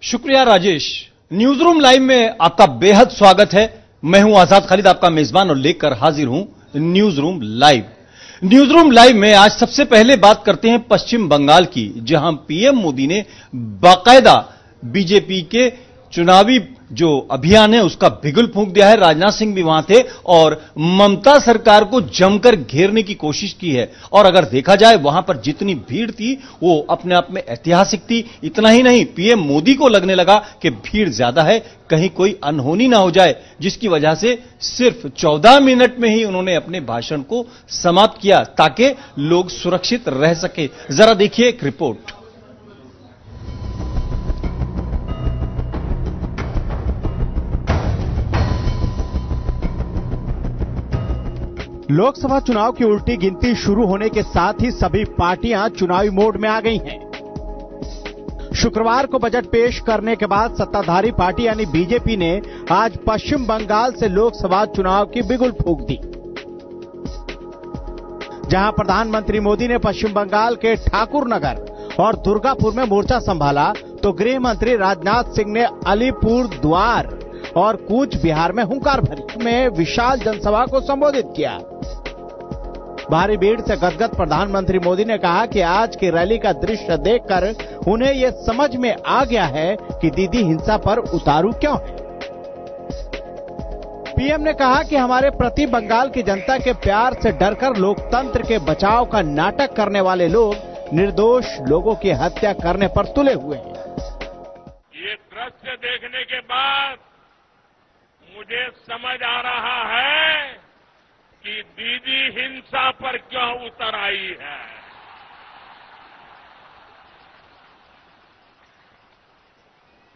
शुक्रिया Rajesh. News room live में आपका बेहद स्वागत है। मैं हूं आजाद खालिद, आपका मेजबान, और लेकर हाजिर हूं news room live. News room live में आज सबसे पहले बात करते हैं पश्चिम बंगाल की, जहां पीएम मोदी ने बाकायदा बीजेपी के चुनावी जो अभियान है उसका बिगुल फूंक दिया है। राजनाथ सिंह भी वहां थे और ममता सरकार को जमकर घेरने की कोशिश की है। और अगर देखा जाए वहां पर जितनी भीड़ थी वो अपने आप में ऐतिहासिक थी। इतना ही नहीं, पीएम मोदी को लगने लगा कि भीड़ ज्यादा है, कहीं कोई अनहोनी ना हो जाए, जिसकी वजह से सिर्फ 14 मिनट में ही उन्होंने अपने भाषण को समाप्त किया ताकि लोग सुरक्षित रह सके। जरा देखिए एक रिपोर्ट। लोकसभा चुनाव की उल्टी गिनती शुरू होने के साथ ही सभी पार्टियां चुनावी मोड में आ गई हैं। शुक्रवार को बजट पेश करने के बाद सत्ताधारी पार्टी यानी बीजेपी ने आज पश्चिम बंगाल से लोकसभा चुनाव की बिगुल फूंक दी। जहां प्रधानमंत्री मोदी ने पश्चिम बंगाल के ठाकुरनगर और दुर्गापुर में मोर्चा संभाला, तो गृह मंत्री राजनाथ सिंह ने अलीपुर द्वार और कूच बिहार में हुंकार भरी में विशाल जनसभा को संबोधित किया। भारी भीड़ से गदगद प्रधानमंत्री मोदी ने कहा कि आज की रैली का दृश्य देखकर उन्हें यह समझ में आ गया है कि दीदी हिंसा पर उतारू क्यों है। पीएम ने कहा कि हमारे प्रति बंगाल की जनता के प्यार से डरकर लोकतंत्र के बचाव का नाटक करने वाले लोग निर्दोष लोगों की हत्या करने पर तुले हुए हैं। ये दृश्य देखने के बाद मुझे समझ आ रहा है कि दीदी हिंसा पर क्यों उतर आई है।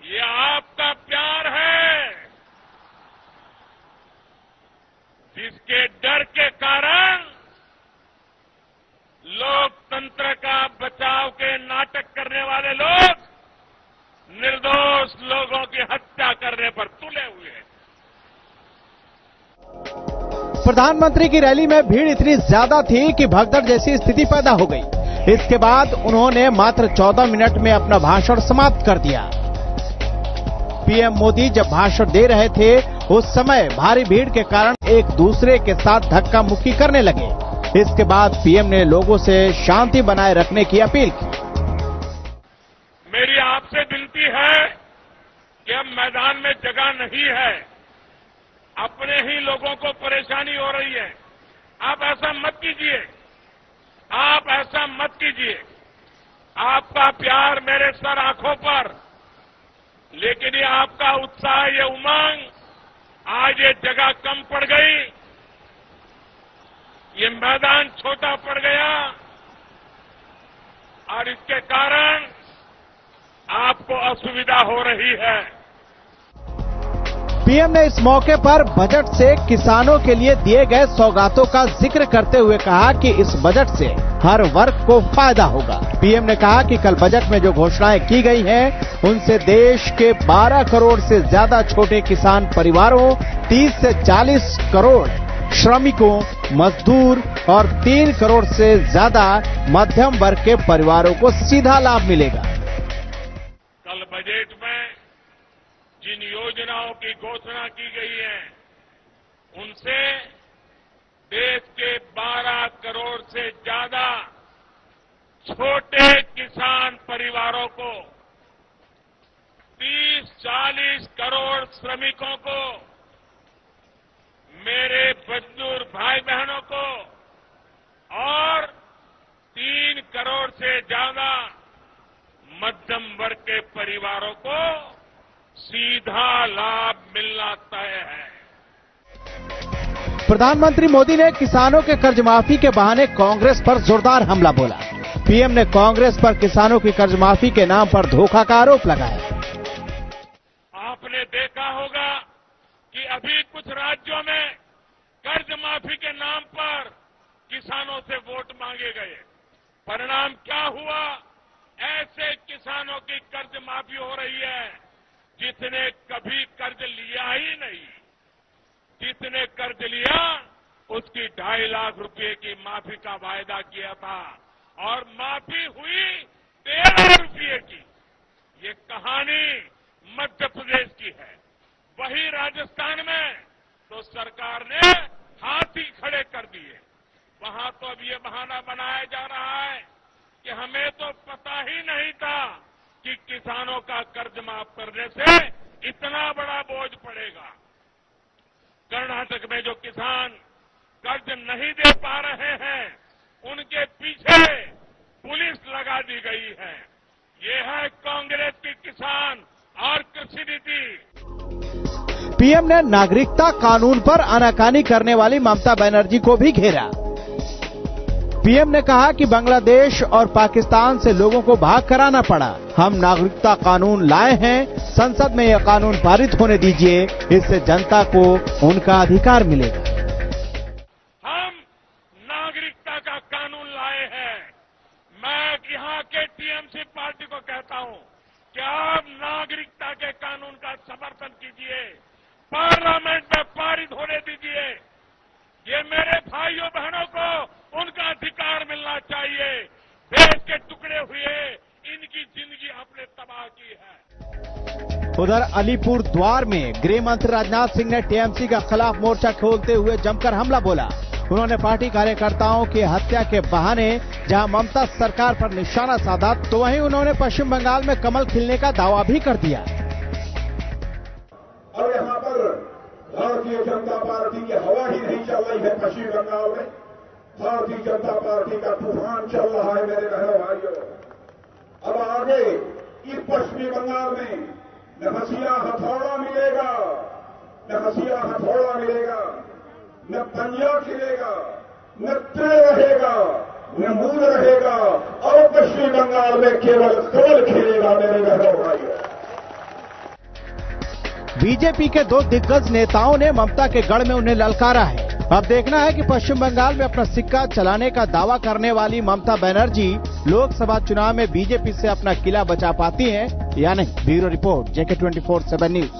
ये आपका प्यार है, जिसके डर के कारण लोकतंत्र का बचाव के नाटक करने वाले लोग निर्दोष लोगों की हत्या करने पर तुले हुए हैं। प्रधानमंत्री की रैली में भीड़ इतनी ज्यादा थी कि भगदड़ जैसी स्थिति पैदा हो गई। इसके बाद उन्होंने मात्र 14 मिनट में अपना भाषण समाप्त कर दिया। पीएम मोदी जब भाषण दे रहे थे उस समय भारी भीड़ के कारण एक दूसरे के साथ धक्का मुक्की करने लगे। इसके बाद पीएम ने लोगों से शांति बनाए रखने की अपील की। मेरी आपसे विनती है कि अब मैदान में जगह नहीं है, अपने ही लोगों को परेशानी हो रही है। आप ऐसा मत कीजिए, आप ऐसा मत कीजिए। आपका प्यार मेरे सर आंखों पर, लेकिन ये आपका उत्साह, ये उमंग, आज ये जगह कम पड़ गई, ये मैदान छोटा पड़ गया और इसके कारण आपको असुविधा हो रही है। पीएम ने इस मौके पर बजट से किसानों के लिए दिए गए सौगातों का जिक्र करते हुए कहा कि इस बजट से हर वर्ग को फायदा होगा। पीएम ने कहा कि कल बजट में जो घोषणाएं की गई हैं, उनसे देश के 12 करोड़ से ज्यादा छोटे किसान परिवारों, 30 से 40 करोड़ श्रमिकों, मजदूर और 3 करोड़ से ज्यादा मध्यम वर्ग के परिवारों को सीधा लाभ मिलेगा। कल बजट में जिन योजनाओं की घोषणा की गई है, उनसे देश के 12 करोड़ से ज्यादा छोटे किसान परिवारों को, 30-40 करोड़ श्रमिकों को, मेरे मजदूर भाई बहनों को और 3 करोड़ से ज्यादा मध्यम वर्ग के परिवारों को सीधा लाभ मिलना तय है। प्रधानमंत्री मोदी ने किसानों के कर्ज माफी के बहाने कांग्रेस पर जोरदार हमला बोला। पीएम ने कांग्रेस पर किसानों की कर्ज माफी के नाम पर धोखा का आरोप लगाया। आपने देखा होगा कि अभी कुछ राज्यों में कर्ज माफी के नाम पर किसानों से वोट मांगे गए। परिणाम क्या हुआ? ऐसे किसानों की कर्ज माफी हो रही है जिसने कभी कर्ज लिया ही नहीं। जिसने कर्ज लिया उसकी 2.5 लाख रुपए की माफी का वायदा किया था और माफी हुई 13 रुपये की। ये कहानी तो अब ये बहाना बनाया जा रहा है कि हमें तो पता ही नहीं था कि किसानों का कर्ज माफ करने से इतना बड़ा बोझ पड़ेगा। कर्नाटक में जो किसान कर्ज नहीं दे पा रहे हैं, उनके पीछे पुलिस लगा दी गई है। ये है कांग्रेस की किसान और कृषि नीति। पीएम ने नागरिकता कानून पर आनाकानी करने वाली ममता बनर्जी को भी घेरा। पीएम ने कहा कि बांग्लादेश और पाकिस्तान से लोगों को भाग कर आना पड़ा। हम नागरिकता कानून लाए हैं, संसद में यह कानून पारित होने दीजिए, इससे जनता को उनका अधिकार मिलेगा। हम नागरिकता का कानून लाए हैं। मैं यहां के टीएमसी पार्टी को कहता हूं कि आप नागरिकता के कानून का समर्थन कीजिए, पार्लियामेंट में पारित होने दीजिए। ये मेरे भाइयों बहनों को उनका अधिकार मिलना चाहिए। देश के टुकड़े हुए इनकी जिंदगी आपने तबाह की है। उधर अलीपुर द्वार में गृह मंत्री राजनाथ सिंह ने टीएमसी के खिलाफ मोर्चा खोलते हुए जमकर हमला बोला। उन्होंने पार्टी कार्यकर्ताओं की हत्या के बहाने जहां ममता सरकार पर निशाना साधा, तो वहीं उन्होंने पश्चिम बंगाल में कमल खिलने का दावा भी कर दिया। और यहाँ पर भारतीय जनता पार्टी की हवा ही नहीं चल रही है। पश्चिम बंगाल में भारतीय जनता पार्टी का तूफान चल रहा है मेरे बहनों भाइयों। अब आगे इस पश्चिमी बंगाल में न हसिया हथौड़ा मिलेगा, न हसिया हथौड़ा मिलेगा, न पंजा खिलेगा, न ट्रे रहेगा, न मूल रहेगा, और पश्चिम बंगाल में केवल कमल खिलेगा मेरे बहनों भाइयों। बीजेपी के दो दिग्गज नेताओं ने ममता के गढ़ में उन्हें ललकारा है। अब देखना है कि पश्चिम बंगाल में अपना सिक्का चलाने का दावा करने वाली ममता बनर्जी लोकसभा चुनाव में बीजेपी से अपना किला बचा पाती हैं या नहीं। Bureau report, JK 24/7 news.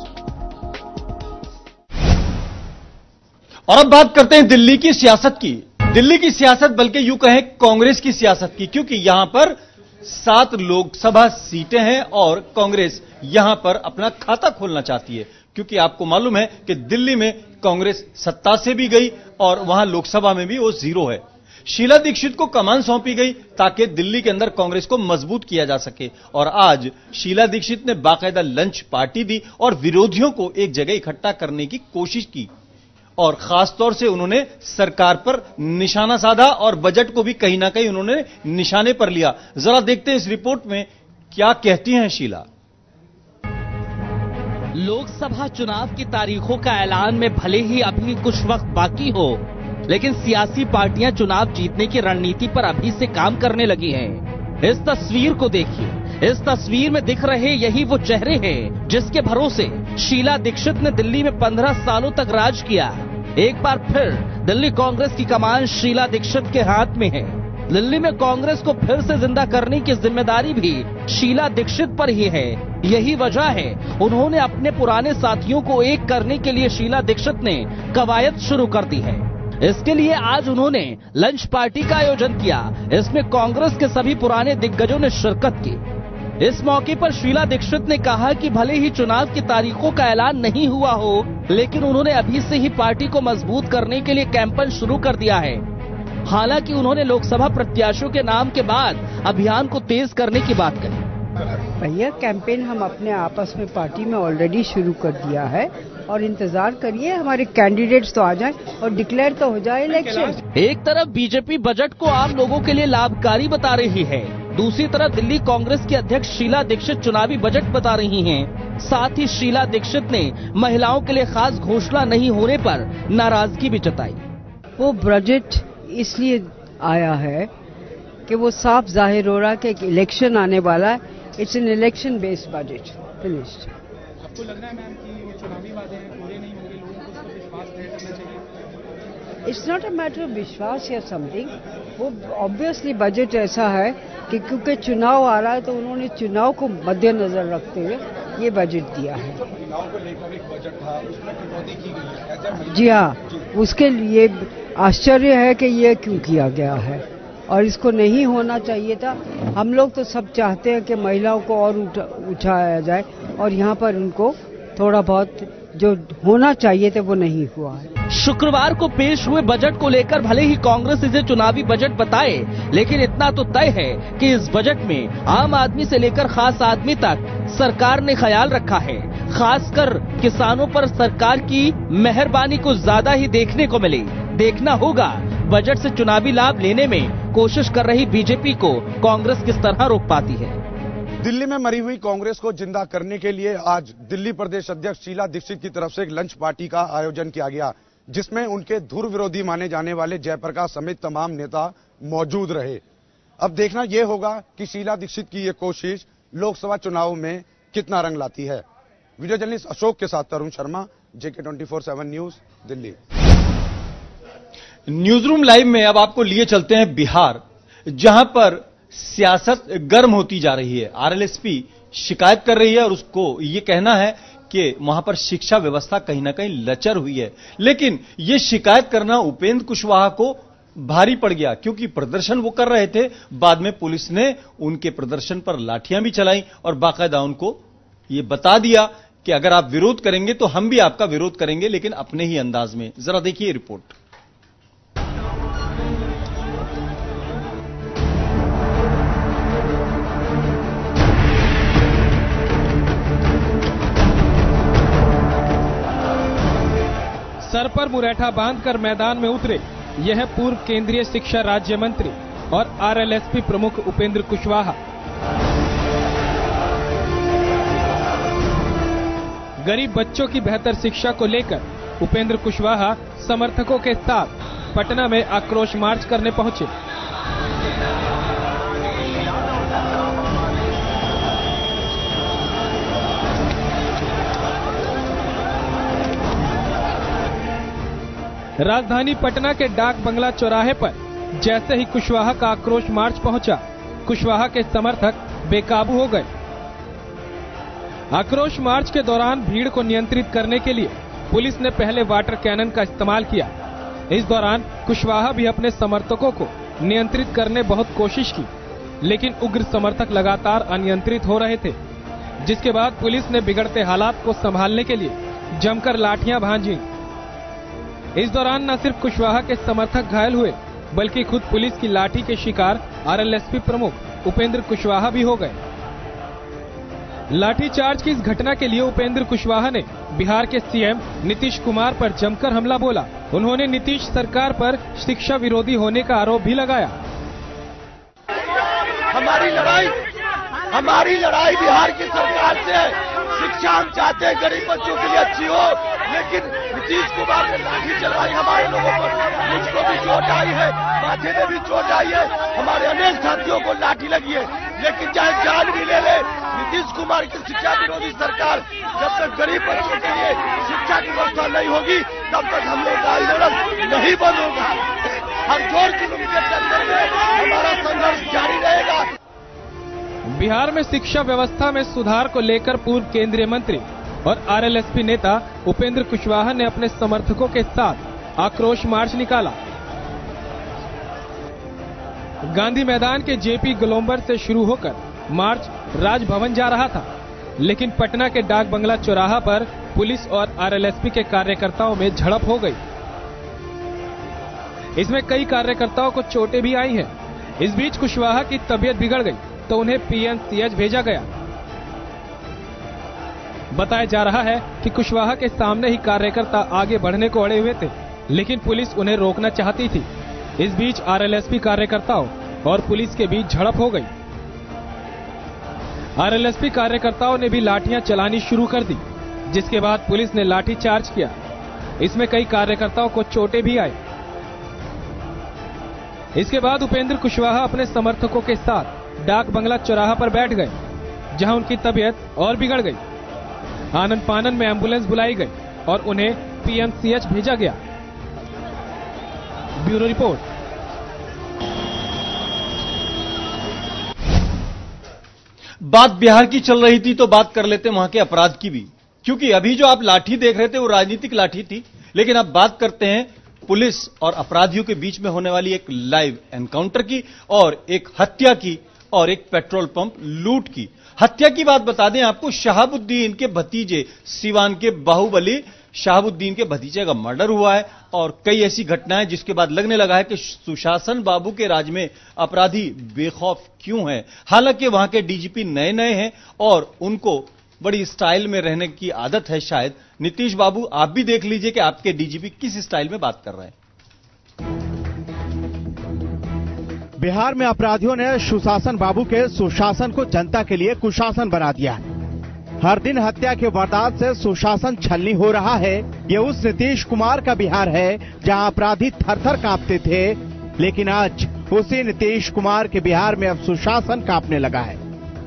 और अब बात करते हैं दिल्ली की सियासत की। दिल्ली की सियासत बल्कि यूं कहें कांग्रेस की सियासत की, क्योंकि यहां पर 7 लोकसभा सीटें हैं और कांग्रेस यहां पर अपना खाता खोलना चाहती है। क्योंकि आपको मालूम है कि दिल्ली में कांग्रेस सत्ता से भी गई और वहां लोकसभा में भी वो 0 है। शीला दीक्षित को कमान सौंपी गई ताकि दिल्ली के अंदर कांग्रेस को मजबूत किया जा सके। और आज शीला दीक्षित ने बाकायदा लंच पार्टी दी और विरोधियों को एक जगह इकट्ठा करने की कोशिश की और खासतौर से उन्होंने सरकार पर निशाना साधा और बजट को भी कहीं ना कहीं उन्होंने निशाने पर लिया। जरा देखते हैं इस रिपोर्ट में क्या कहती हैं शीला। लोकसभा चुनाव की तारीखों का ऐलान में भले ही अभी कुछ वक्त बाकी हो, लेकिन सियासी पार्टियां चुनाव जीतने की रणनीति पर अभी से काम करने लगी हैं। इस तस्वीर को देखिए। इस तस्वीर में दिख रहे यही वो चेहरे हैं जिसके भरोसे शीला दीक्षित ने दिल्ली में 15 सालों तक राज किया। एक बार फिर दिल्ली कांग्रेस की कमान शीला दीक्षित के हाथ में है। दिल्ली में कांग्रेस को फिर से जिंदा करने की जिम्मेदारी भी शीला दीक्षित पर ही है। यही वजह है उन्होंने अपने पुराने साथियों को एक करने के लिए शीला दीक्षित ने कवायद शुरू कर दी है। इसके लिए आज उन्होंने लंच पार्टी का आयोजन किया। इसमें कांग्रेस के सभी पुराने दिग्गजों ने शिरकत की। इस मौके पर शीला दीक्षित ने कहा कि भले ही चुनाव की तारीखों का ऐलान नहीं हुआ हो, लेकिन उन्होंने अभी से ही पार्टी को मजबूत करने के लिए कैंपेन शुरू कर दिया है। हालांकि उन्होंने लोकसभा प्रत्याशियों के नाम के बाद अभियान को तेज करने की बात कही। भैया, कैंपेन हम अपने आपस में पार्टी में ऑलरेडी शुरू कर दिया है और इंतजार करिए, हमारे कैंडिडेट्स तो आ जाएं और डिक्लेयर तो हो जाए इलेक्शन। एक तरफ बीजेपी बजट को आम लोगों के लिए लाभकारी बता रही है, दूसरी तरफ दिल्ली कांग्रेस की अध्यक्ष शीला दीक्षित चुनावी बजट बता रही हैं। साथ ही शीला दीक्षित ने महिलाओं के लिए खास घोषणा नहीं होने पर नाराजगी भी जताई। वो बजट इसलिए आया है कि वो साफ जाहिर हो रहा है कि एक इलेक्शन आने वाला है। It's an election based budget. Finished. आपको लग रहा है मैम कि ये चुनावी वादे हैं पूरे नहीं होंगे, लोगों को उस पर विश्वास नहीं करना चाहिए? It's not a matter of विश्वास या समथिंग। वो ऑब्वियसली बजट ऐसा है कि क्योंकि चुनाव आ रहा है तो उन्होंने चुनाव को मद्देनजर रखते हुए ये बजट दिया है। चुनाव को लेकर एक बजट था, उसमें कटौती की गई है। जी हाँ, उसके लिए आश्चर्य है कि ये क्यों किया गया है और इसको नहीं होना चाहिए था। हम लोग तो सब चाहते हैं कि महिलाओं को और उठाया जाए और यहाँ पर उनको थोड़ा बहुत जो होना चाहिए था वो नहीं हुआ है। शुक्रवार को पेश हुए बजट को लेकर भले ही कांग्रेस इसे चुनावी बजट बताए, लेकिन इतना तो तय है कि इस बजट में आम आदमी से लेकर खास आदमी तक सरकार ने ख्याल रखा है। खासकर किसानों पर सरकार की मेहरबानी को ज्यादा ही देखने को मिली। देखना होगा बजट से चुनावी लाभ लेने में कोशिश कर रही बीजेपी को कांग्रेस किस तरह रोक पाती है। दिल्ली में मरी हुई कांग्रेस को जिंदा करने के लिए आज दिल्ली प्रदेश अध्यक्ष शीला दीक्षित की तरफ से एक लंच पार्टी का आयोजन किया गया, जिसमें उनके धुर विरोधी माने जाने वाले जयप्रकाश समेत तमाम नेता मौजूद रहे। अब देखना यह होगा कि शीला दीक्षित की ये कोशिश लोकसभा चुनाव में कितना रंग लाती है। वीडियो जर्नलिस्ट अशोक के साथ Tarun Sharma, JK 24/7 news, Delhi. News room live में अब आपको लिए चलते हैं बिहार, जहां पर सियासत गर्म होती जा रही है। RLSP शिकायत कर रही है और उसको ये कहना है कि वहां पर शिक्षा व्यवस्था कहीं ना कहीं लचर हुई है। लेकिन ये शिकायत करना उपेंद्र कुशवाहा को भारी पड़ गया, क्योंकि प्रदर्शन वो कर रहे थे, बाद में पुलिस ने उनके प्रदर्शन पर लाठियां भी चलाई और बाकायदा उनको ये बता दिया कि अगर आप विरोध करेंगे तो हम भी आपका विरोध करेंगे, लेकिन अपने ही अंदाज में। जरा देखिए रिपोर्ट। सर पर मुरैठा बांधकर मैदान में उतरे यह पूर्व केंद्रीय शिक्षा राज्य मंत्री और RLSP प्रमुख उपेंद्र कुशवाहा। गरीब बच्चों की बेहतर शिक्षा को लेकर उपेंद्र कुशवाहा समर्थकों के साथ पटना में आक्रोश मार्च करने पहुंचे। राजधानी पटना के डाक बंगला चौराहे पर जैसे ही कुशवाहा का आक्रोश मार्च पहुंचा, कुशवाहा के समर्थक बेकाबू हो गए। आक्रोश मार्च के दौरान भीड़ को नियंत्रित करने के लिए पुलिस ने पहले वाटर कैनन का इस्तेमाल किया। इस दौरान कुशवाहा भी अपने समर्थकों को नियंत्रित करने बहुत कोशिश की, लेकिन उग्र समर्थक लगातार अनियंत्रित हो रहे थे, जिसके बाद पुलिस ने बिगड़ते हालात को संभालने के लिए जमकर लाठियां भांजी। इस दौरान न सिर्फ कुशवाहा के समर्थक घायल हुए, बल्कि खुद पुलिस की लाठी के शिकार RLSP प्रमुख उपेंद्र कुशवाहा भी हो गए। लाठीचार्ज की इस घटना के लिए उपेंद्र कुशवाहा ने बिहार के CM नीतीश कुमार पर जमकर हमला बोला। उन्होंने नीतीश सरकार पर शिक्षा विरोधी होने का आरोप भी लगाया। हमारी लड़ाई बिहार की सरकार से है। शिक्षा हम चाहते हैं गरीब बच्चों के लिए अच्छी हो, लेकिन नीतीश कुमार ने लाठी चलवाई हमारे लोगों पर। मुझको भी चोट आई है, माथे में भी चोट आई है, हमारे अनेक साथियों को लाठी लगी है, लेकिन चाहे जान भी ले ले, नीतीश कुमार की शिक्षा विरोधी सरकार जब तक गरीब बच्चों के लिए शिक्षा की व्यवस्था नहीं होगी, तब तक हम लोग का आंदोलन नहीं बंद होगा। हर जोर जुलूम के चलते हुए हमारा संघर्ष जारी रहेगा। बिहार में शिक्षा व्यवस्था में सुधार को लेकर पूर्व केंद्रीय मंत्री और RLSP नेता उपेंद्र कुशवाहा ने अपने समर्थकों के साथ आक्रोश मार्च निकाला। गांधी मैदान के JP गोलंबर से शुरू होकर मार्च राजभवन जा रहा था, लेकिन पटना के डाक बंगला चौराहा पर पुलिस और RLSP के कार्यकर्ताओं में झड़प हो गई। इसमें कई कार्यकर्ताओं को चोटें भी आई हैं। इस बीच कुशवाहा की तबीयत बिगड़ गई तो उन्हें PNCH भेजा गया। बताया जा रहा है कि कुशवाहा के सामने ही कार्यकर्ता आगे बढ़ने को अड़े हुए थे, लेकिन पुलिस उन्हें रोकना चाहती थी। इस बीच RLSP कार्यकर्ताओं और पुलिस के बीच झड़प हो गई। RLSP कार्यकर्ताओं ने भी लाठियां चलानी शुरू कर दी, जिसके बाद पुलिस ने लाठी चार्ज किया। इसमें कई कार्यकर्ताओं को चोटें भी आई। इसके बाद उपेंद्र कुशवाहा अपने समर्थकों के साथ डाक बंगला चौराहा पर बैठ गए, जहां उनकी तबीयत और बिगड़ गई। आनन फानन में एम्बुलेंस बुलाई गई और उन्हें PNCH भेजा गया। Bureau report. बात बिहार की चल रही थी तो बात कर लेते वहां के अपराध की भी, क्योंकि अभी जो आप लाठी देख रहे थे वो राजनीतिक लाठी थी, लेकिन अब बात करते हैं पुलिस और अपराधियों के बीच में होने वाली एक लाइव एनकाउंटर की, और एक हत्या की, और एक पेट्रोल पंप लूट की। हत्या की बात बता दें आपको, शहाबुद्दीन के भतीजे सिवान के बाहुबली शहाबुद्दीन के भतीजे का मर्डर हुआ है और कई ऐसी घटनाएं जिसके बाद लगने लगा है कि सुशासन बाबू के राज में अपराधी बेखौफ क्यों है। हालांकि वहां के डीजीपी नए नए हैं और उनको बड़ी स्टाइल में रहने की आदत है शायद। नीतीश बाबू, आप भी देख लीजिए कि आपके डीजीपी किस स्टाइल में बात कर रहे हैं। बिहार में अपराधियों ने सुशासन बाबू के सुशासन को जनता के लिए कुशासन बना दिया है। हर दिन हत्या के वारदात से सुशासन छलनी हो रहा है। ये उस नीतीश कुमार का बिहार है जहां अपराधी थर-थर कांपते थे, लेकिन आज उसी नीतीश कुमार के बिहार में अब सुशासन कांपने लगा है।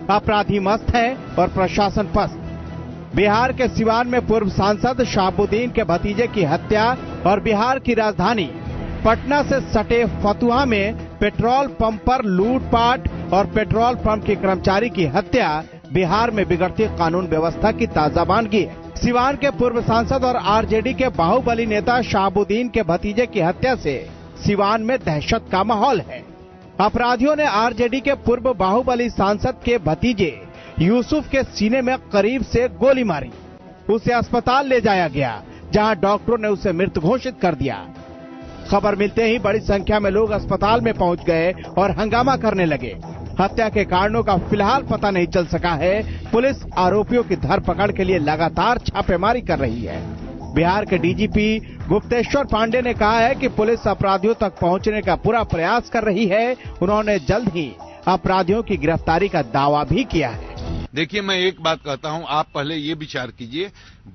अपराधी मस्त है और प्रशासन पस्त। बिहार के सिवान में पूर्व सांसद शहाबुद्दीन के भतीजे की हत्या और बिहार की राजधानी पटना से सटे फतुहा में पेट्रोल पंप पर लूटपाट और पेट्रोल पंप के कर्मचारी की हत्या बिहार में बिगड़ती कानून व्यवस्था की ताजा मानगी है। सिवान के पूर्व सांसद और आरजेडी के बाहुबली नेता शहाबुद्दीन के भतीजे की हत्या से सिवान में दहशत का माहौल है। अपराधियों ने आरजेडी के पूर्व बाहुबली सांसद के भतीजे यूसुफ के सीने में करीब से गोली मारी। उसे अस्पताल ले जाया गया, जहां डॉक्टरों ने उसे मृत घोषित कर दिया। खबर मिलते ही बड़ी संख्या में लोग अस्पताल में पहुंच गए और हंगामा करने लगे। हत्या के कारणों का फिलहाल पता नहीं चल सका है। पुलिस आरोपियों की धरपकड़ के लिए लगातार छापेमारी कर रही है। बिहार के डीजीपी गुप्तेश्वर पांडे ने कहा है कि पुलिस अपराधियों तक पहुंचने का पूरा प्रयास कर रही है। उन्होंने जल्द ही अपराधियों की गिरफ्तारी का दावा भी किया है। देखिए, मैं एक बात कहता हूं, आप पहले ये विचार कीजिए,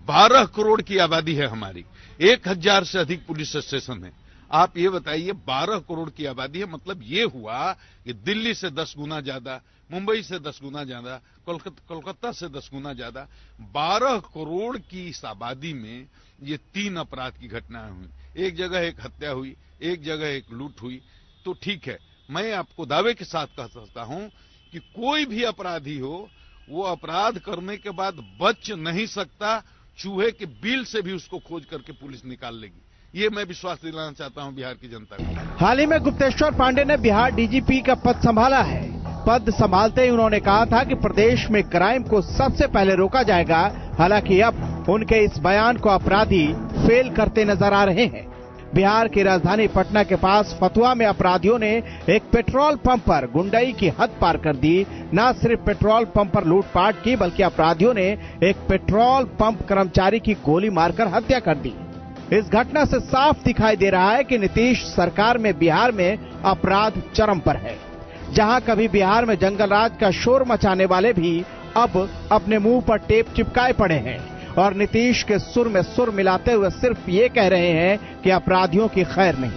12 करोड़ की आबादी है हमारी, 1000 से अधिक पुलिस स्टेशन है। आप ये बताइए, 12 करोड़ की आबादी है, मतलब ये हुआ कि दिल्ली से 10 गुना ज्यादा, मुंबई से 10 गुना ज्यादा, कोलकाता से 10 गुना ज्यादा। 12 करोड़ की इस आबादी में ये 3 अपराध की घटनाएं हुई। एक जगह एक हत्या हुई, एक जगह एक लूट हुई। तो ठीक है, मैं आपको दावे के साथ कह सकता हूं कि कोई भी अपराधी हो, वो अपराध करने के बाद बच नहीं सकता। चूहे के बिल से भी उसको खोज करके पुलिस निकाल लेगी। ये मैं विश्वास दिलाना चाहता हूं बिहार की जनता को। हाल ही में गुप्तेश्वर पांडे ने बिहार डीजीपी का पद संभाला है। पद संभालते ही उन्होंने कहा था कि प्रदेश में क्राइम को सबसे पहले रोका जाएगा। हालांकि अब उनके इस बयान को अपराधी फेल करते नजर आ रहे हैं। बिहार की राजधानी पटना के पास फतुहा में अपराधियों ने एक पेट्रोल पंप पर गुंडाई की हद पार कर दी। न सिर्फ पेट्रोल पंप पर लूटपाट की, बल्कि अपराधियों ने एक पेट्रोल पंप कर्मचारी की गोली मारकर हत्या कर दी। इस घटना से साफ दिखाई दे रहा है कि नीतीश सरकार में बिहार में अपराध चरम पर है। जहां कभी बिहार में जंगल राज का शोर मचाने वाले भी अब अपने मुंह पर टेप चिपकाए पड़े हैं और नीतीश के सुर में सुर मिलाते हुए सिर्फ ये कह रहे हैं कि अपराधियों की खैर नहीं।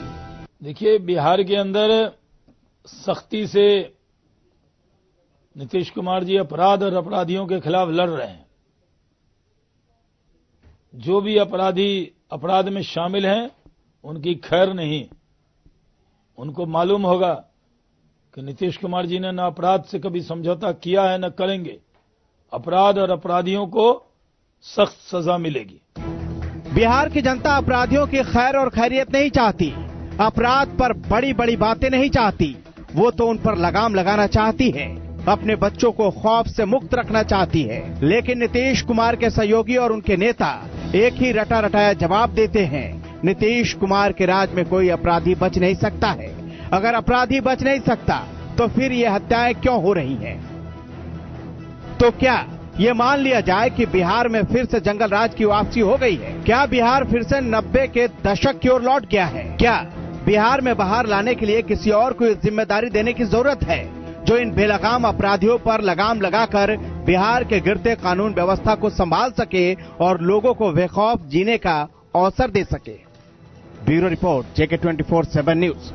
देखिए, बिहार के अंदर सख्ती से नीतीश कुमार जी अपराध और अपराधियों के खिलाफ लड़ रहे हैं। जो भी अपराधी अपराध में शामिल हैं, उनकी खैर नहीं। उनको मालूम होगा कि नीतीश कुमार जी ने न अपराध से कभी समझौता किया है, न करेंगे। अपराध और अपराधियों को सख्त सजा मिलेगी। बिहार की जनता अपराधियों की खैर और खैरियत नहीं चाहती। अपराध पर बड़ी बड़ी बातें नहीं चाहती। वो तो उन पर लगाम लगाना चाहती है, अपने बच्चों को खौफ से मुक्त रखना चाहती है। लेकिन नीतीश कुमार के सहयोगी और उनके नेता एक ही रटा रटाया जवाब देते हैं। नीतीश कुमार के राज में कोई अपराधी बच नहीं सकता है। अगर अपराधी बच नहीं सकता तो फिर ये हत्याएं क्यों हो रही हैं? तो क्या ये मान लिया जाए कि बिहार में फिर से जंगल राज की वापसी हो गई है? क्या बिहार फिर से 90 के दशक की ओर लौट गया है? क्या बिहार में बाहर लाने के लिए किसी और को जिम्मेदारी देने की जरूरत है, जो इन बेलगाम अपराधियों पर लगाम लगाकर बिहार के गिरते कानून व्यवस्था को संभाल सके और लोगों को बेखौफ जीने का अवसर दे सके? Bureau report, JK 24/7 news.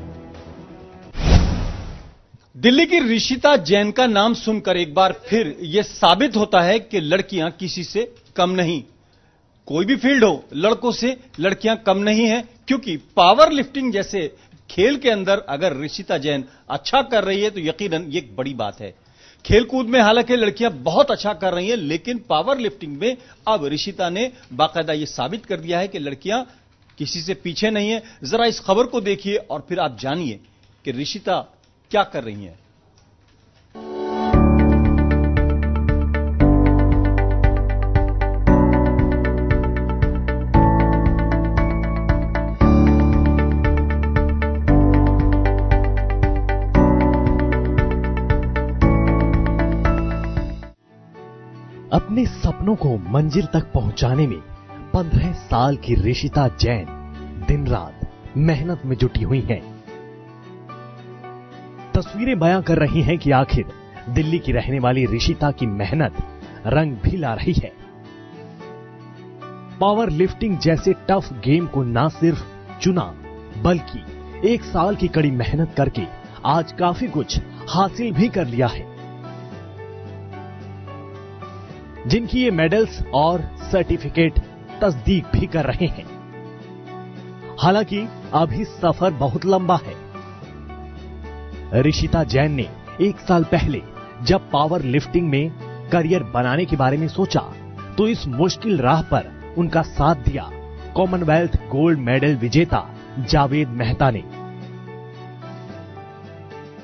Delhi की ऋषिता जैन का नाम सुनकर एक बार फिर यह साबित होता है कि लड़कियां किसी से कम नहीं। कोई भी फील्ड हो, लड़कों से लड़कियां कम नहीं हैं, क्योंकि पावर लिफ्टिंग जैसे खेल के अंदर अगर ऋषिता जैन अच्छा कर रही है तो यकीनन ये एक बड़ी बात है। खेलकूद में हालांकि लड़कियां बहुत अच्छा कर रही हैं, लेकिन पावर लिफ्टिंग में अब ऋषिता ने बाकायदा ये साबित कर दिया है कि लड़कियां किसी से पीछे नहीं है। जरा इस खबर को देखिए और फिर आप जानिए कि ऋषिता क्या कर रही हैं। अपने सपनों को मंजिल तक पहुंचाने में 15 साल की ऋषिता जैन दिन रात मेहनत में जुटी हुई हैं। तस्वीरें बयां कर रही हैं कि आखिर दिल्ली की रहने वाली ऋषिता की मेहनत रंग भी ला रही है। पावर लिफ्टिंग जैसे टफ गेम को न सिर्फ चुना बल्कि 1 साल की कड़ी मेहनत करके आज काफी कुछ हासिल भी कर लिया है, जिनकी ये मेडल्स और सर्टिफिकेट तस्दीक भी कर रहे हैं। हालांकि अभी सफर बहुत लंबा है। ऋषिता जैन ने 1 साल पहले जब पावर लिफ्टिंग में करियर बनाने के बारे में सोचा तो इस मुश्किल राह पर उनका साथ दिया कॉमनवेल्थ गोल्ड मेडल विजेता जावेद मेहता ने।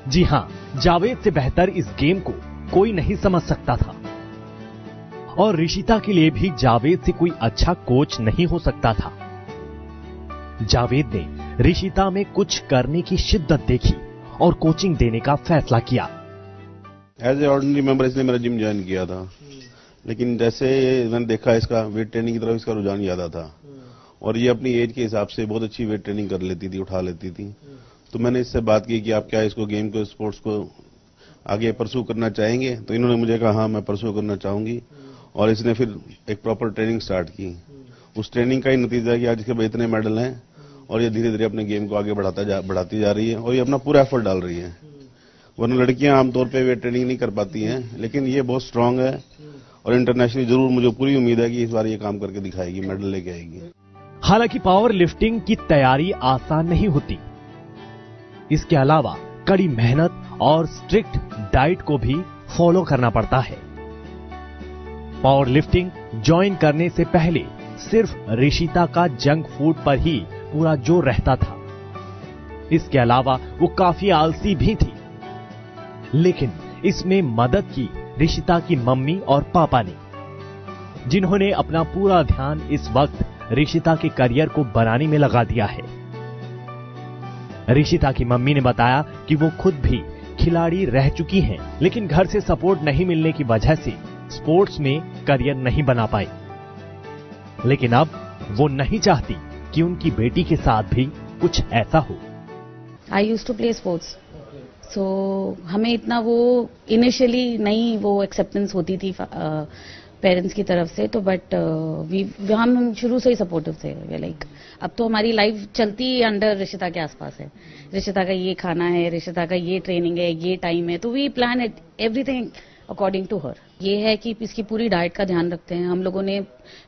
जी हां, जावेद से बेहतर इस गेम को कोई नहीं समझ सकता था और ऋषिता के लिए भी जावेद से कोई अच्छा कोच नहीं हो सकता था। जावेद ने ऋषिता में कुछ करने की शिद्दत देखी और कोचिंग देने का फैसला किया। एज ए ऑर्डिनरी मेंबर इसलिए मेरा जिम ज्वाइन किया था, लेकिन जैसे मैंने देखा इसका वेट ट्रेनिंग की तरफ इसका रुझान ज्यादा था और ये अपनी एज के हिसाब से बहुत अच्छी वेट ट्रेनिंग कर लेती थी, उठा लेती थी। तो मैंने इससे बात की कि आप क्या इसको गेम को स्पोर्ट्स को आगे परसू करना चाहेंगे? तो इन्होंने मुझे कहा हाँ मैं परसू करना चाहूंगी और इसने फिर एक प्रॉपर ट्रेनिंग स्टार्ट की। उस ट्रेनिंग का ही नतीजा है कि आज इसके पास इतने मेडल हैं और ये धीरे धीरे अपने गेम को आगे बढ़ाती जा रही है और ये अपना पूरा एफर्ट डाल रही है। वरना लड़कियां आमतौर पे वेट ट्रेनिंग नहीं कर पाती हैं, लेकिन ये बहुत स्ट्रांग है और इंटरनेशनली जरूर मुझे पूरी उम्मीद है कि इस बार ये काम करके दिखाएगी, मेडल लेके आएगी। हालांकि पावर लिफ्टिंग की तैयारी आसान नहीं होती। इसके अलावा कड़ी मेहनत और स्ट्रिक्ट डाइट को भी फॉलो करना पड़ता है। पावर लिफ्टिंग ज्वाइन करने से पहले सिर्फ ऋषिता का जंक फूड पर ही पूरा जोर रहता था। इसके अलावा वो काफी आलसी भी थी, लेकिन इसमें मदद की ऋषिता की मम्मी और पापा ने, जिन्होंने अपना पूरा ध्यान इस वक्त ऋषिता के करियर को बनाने में लगा दिया है। ऋषिता की मम्मी ने बताया कि वो खुद भी खिलाड़ी रह चुकी हैं, लेकिन घर से सपोर्ट नहीं मिलने की वजह से स्पोर्ट्स में करियर नहीं बना पाई। लेकिन अब वो नहीं चाहती कि उनकी बेटी के साथ भी कुछ ऐसा हो। I used to play sports, so हमें इतना वो इनिशियली नहीं वो एक्सेप्टेंस होती थी पेरेंट्स की तरफ से, तो बट हम शुरू से ही सपोर्टिव थे। लाइक अब तो हमारी लाइफ चलती अंडर ऋषिता के आसपास है। ऋषिता का ये खाना है, ऋषिता का ये ट्रेनिंग है, ये टाइम है, तो we plan it everything according to her. ये है कि इसकी पूरी डाइट का ध्यान रखते हैं। हम लोगों ने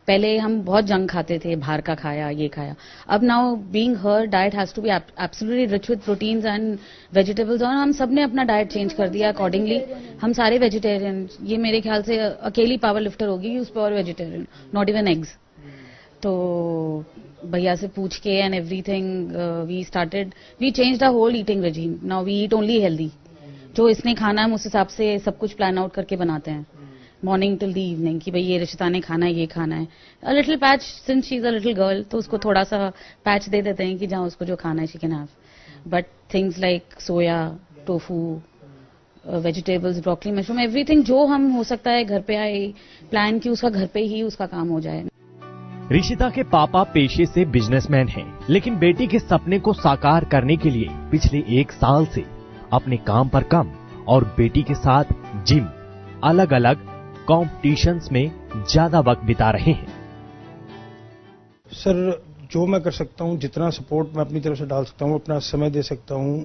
पहले हम बहुत जंक खाते थे, बाहर का खाया, ये खाया। अब now being her diet has to be absolutely rich with proteins and vegetables, और हम सब ने अपना डाइट चेंज कर दिया अकॉर्डिंगली। हम सारे वेजिटेरियन, ये मेरे ख्याल से अकेली पावर लिफ्टर होगी उस pure vegetarian, not even eggs. तो भैया से पूछ के and everything we changed our whole eating regime. Now we eat only healthy. जो इसने खाना है उस हिसाब से सब कुछ प्लान आउट करके बनाते हैं, मॉर्निंग टिल द इवनिंग, कि भाई ये ऋषिता ने खाना है, ये खाना है। A little patch, since she is a little girl, तो उसको थोड़ा सा पैच दे देते हैं कि जहां उसको जो खाना है she can have. But things like soya, tofu, vegetables, broccoli, mushroom, everything जो हम हो सकता है घर पे आए प्लान की उसका घर पे ही उसका काम हो जाए। ऋषिता के पापा पेशे से बिजनेसमैन हैं, लेकिन बेटी के सपने को साकार करने के लिए पिछले 1 साल से अपने काम पर कम और बेटी के साथ जिम, अलग अलग कॉम्पिटिशन्स में ज्यादा वक्त बिता रहे हैं। सर, जो मैं कर सकता हूँ, जितना सपोर्ट मैं अपनी तरफ से डाल सकता हूँ, अपना समय दे सकता हूँ,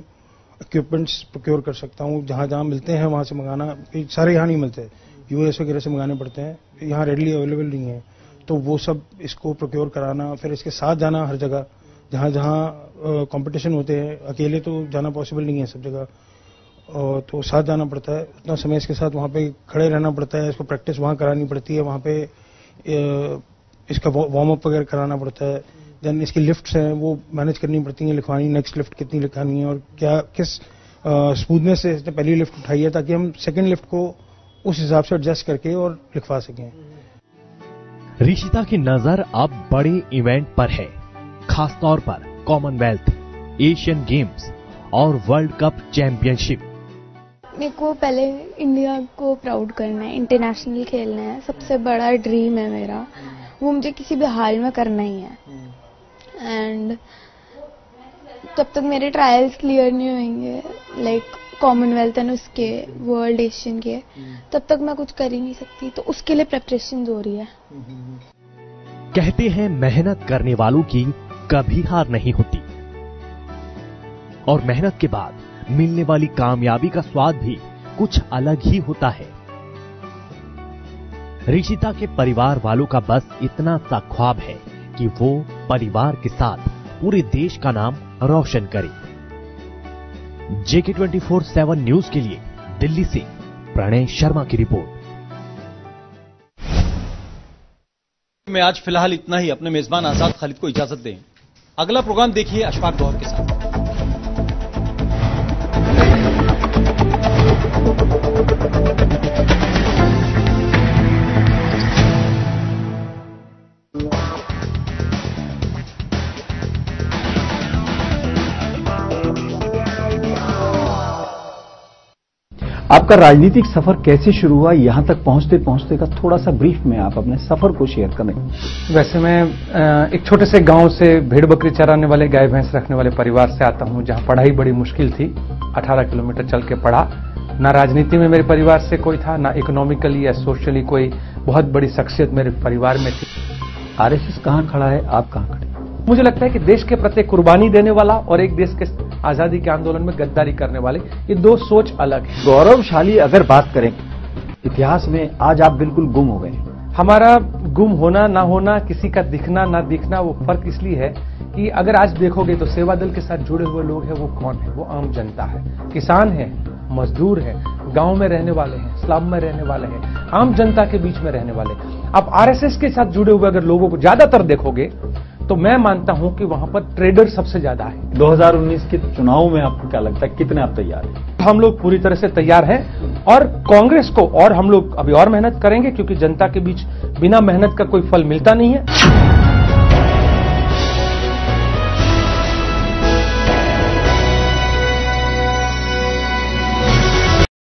इक्विपमेंट्स प्रोक्योर कर सकता हूँ, जहाँ जहाँ मिलते हैं वहाँ से मंगाना। सारे यहाँ नहीं मिलते, यूएस वगैरह से मंगाने पड़ते हैं, यहाँ रेडली अवेलेबल नहीं है, तो वो सब इसको प्रोक्योर कराना, फिर इसके साथ जाना हर जगह जहाँ जहाँ कंपटीशन होते हैं। अकेले तो जाना पॉसिबल नहीं है सब जगह, तो साथ जाना पड़ता है। उतना समय इसके साथ वहाँ पे खड़े रहना पड़ता है, इसको प्रैक्टिस वहाँ करानी पड़ती है, वहाँ पे इसका वार्म अप वगैरह कराना पड़ता है। देन इसकी लिफ्ट्स हैं वो मैनेज करनी पड़ती हैं, लिखवानी, नेक्स्ट लिफ्ट कितनी लिखानी है और क्या किस स्मूथनेस से इसने पहली लिफ्ट उठाई है, ताकि हम सेकेंड लिफ्ट को उस हिसाब से एडजस्ट करके और लिखवा सकें। ऋषिता की नजर अब बड़े इवेंट पर है, खासतौर पर कॉमनवेल्थ, एशियन गेम्स और वर्ल्ड कप चैंपियनशिप। मेरे को पहले इंडिया को प्राउड करना है, इंटरनेशनल खेलना है, सबसे बड़ा ड्रीम है मेरा, वो मुझे किसी भी हाल में करना ही है। एंड तब तक मेरे ट्रायल्स क्लियर नहीं होंगे, लाइक कॉमनवेल्थ एंड उसके, वर्ल्ड एशियन के, तब तक मैं कुछ कर ही नहीं सकती, तो उसके लिए प्रेपरेशन हो रही है। कहते हैं मेहनत करने वालों की कभी हार नहीं होती, और मेहनत के बाद मिलने वाली कामयाबी का स्वाद भी कुछ अलग ही होता है। ऋषिता के परिवार वालों का बस इतना सा ख्वाब है कि वो परिवार के साथ पूरे देश का नाम रोशन करे। JK24/7 न्यूज के लिए दिल्ली से प्रणय शर्मा की रिपोर्ट। मैं आज फिलहाल इतना ही, अपने मेजबान आजाद खालिद को इजाजत दें। अगला प्रोग्राम देखिए अशफाक गौहर के साथ। आपका राजनीतिक सफर कैसे शुरू हुआ, यहां तक पहुंचते पहुंचते का थोड़ा सा ब्रीफ में आप अपने सफर को शेयर करें। वैसे मैं एक छोटे से गांव से भेड़ बकरी चराने वाले, गाय भैंस रखने वाले परिवार से आता हूं, जहां पढ़ाई बड़ी मुश्किल थी। 18 किलोमीटर चल के पढ़ा। ना राजनीति में मेरे परिवार से कोई था, ना इकोनॉमिकली या सोशली कोई बहुत बड़ी शख्सियत मेरे परिवार में थी। आरएसएस कहां खड़ा है, आप कहां खड़े? मुझे लगता है कि देश के प्रति कुर्बानी देने वाला और एक देश के आजादी के आंदोलन में गद्दारी करने वाले, ये दो सोच अलग है। गौरवशाली अगर बात करें इतिहास में, आज आप बिल्कुल गुम हो गए। हमारा गुम होना ना होना, किसी का दिखना ना दिखना, वो फर्क इसलिए है कि अगर आज देखोगे तो सेवा दल के साथ जुड़े हुए लोग हैं, वो कौन है? वो आम जनता है, किसान है, मजदूर है, गांव में रहने वाले हैं, स्लम में रहने वाले हैं, आम जनता के बीच में रहने वाले। अब आरएसएस के साथ जुड़े हुए अगर लोगों को ज्यादातर देखोगे तो मैं मानता हूं कि वहां पर ट्रेडर सबसे ज्यादा है। 2019 के चुनाव में आपको क्या लगता है, कितने आप तैयार हैं? हम लोग पूरी तरह से तैयार हैं, और कांग्रेस को और हम लोग अभी और मेहनत करेंगे, क्योंकि जनता के बीच बिना मेहनत का कोई फल मिलता नहीं है।